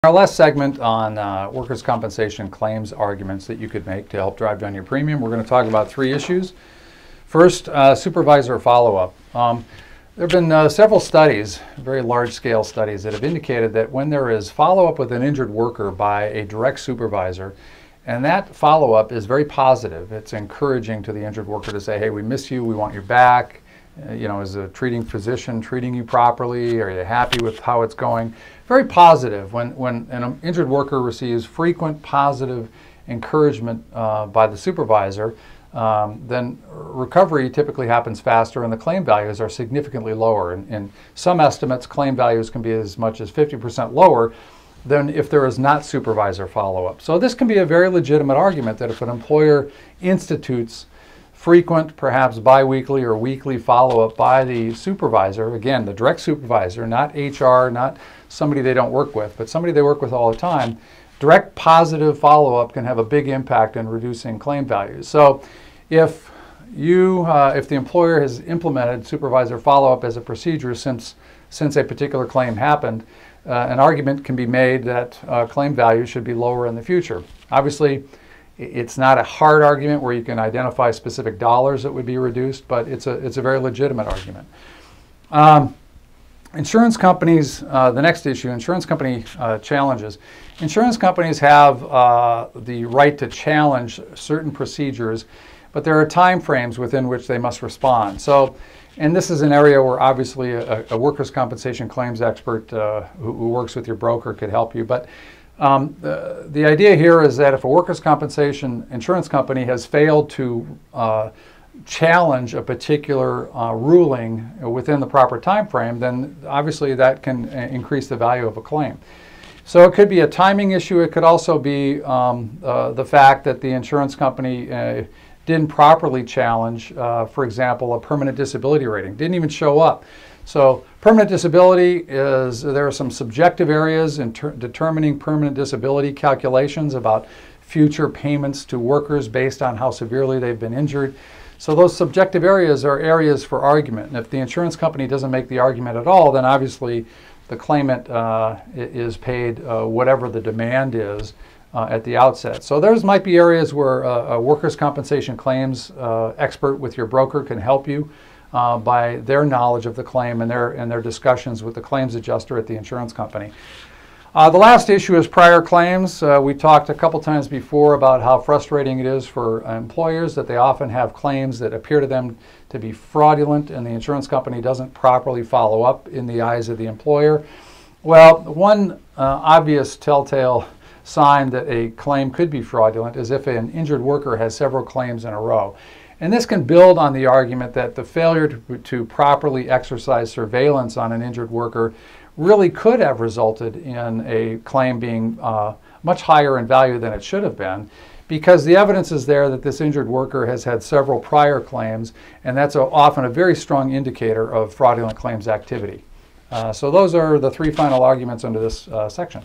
Our last segment on workers' compensation claims arguments that you could make to help drive down your premium, we're going to talk about three issues. First, supervisor follow-up. There have been several studies, very large-scale studies, that have indicated that when there is follow-up with an injured worker by a direct supervisor, and that follow-up is very positive, it's encouraging to the injured worker to say, hey, we miss you, we want you back, is a treating physician treating you properly, are you happy with how it's going? Very positive. When an injured worker receives frequent positive encouragement by the supervisor, then recovery typically happens faster and the claim values are significantly lower. In some estimates, claim values can be as much as 50% lower than if there is not supervisor follow-up. So this can be a very legitimate argument that if an employer institutes frequent, perhaps biweekly or weekly follow-up by the supervisor, again, the direct supervisor, not HR, not somebody they don't work with, but somebody they work with all the time, direct positive follow-up can have a big impact in reducing claim values. So if the employer has implemented supervisor follow-up as a procedure since a particular claim happened, an argument can be made that claim values should be lower in the future. Obviously, it's not a hard argument where you can identify specific dollars that would be reduced, but it's a very legitimate argument. Insurance companies, the next issue, insurance company challenges. Insurance companies have the right to challenge certain procedures, but there are time frames within which they must respond. So, and this is an area where obviously a workers' compensation claims expert who works with your broker could help you. But the idea here is that if a workers' compensation insurance company has failed to challenge a particular ruling within the proper time frame, then obviously that can increase the value of a claim. So it could be a timing issue. It could also be the fact that the insurance company didn't properly challenge, for example, a permanent disability rating, didn't even show up. So permanent disability there are some subjective areas in determining permanent disability calculations about future payments to workers based on how severely they've been injured. So those subjective areas are areas for argument. And if the insurance company doesn't make the argument at all, then obviously the claimant is paid whatever the demand is at the outset. So those might be areas where a workers' compensation claims expert with your broker can help you by their knowledge of the claim and their discussions with the claims adjuster at the insurance company. The last issue is prior claims. We talked a couple times before about how frustrating it is for employers that they often have claims that appear to them to be fraudulent and the insurance company doesn't properly follow up in the eyes of the employer. Well, one obvious telltale sign that a claim could be fraudulent is if an injured worker has several claims in a row. And this can build on the argument that the failure to properly exercise surveillance on an injured worker really could have resulted in a claim being much higher in value than it should have been, because the evidence is there that this injured worker has had several prior claims, and that's often a very strong indicator of fraudulent claims activity. So those are the three final arguments under this section.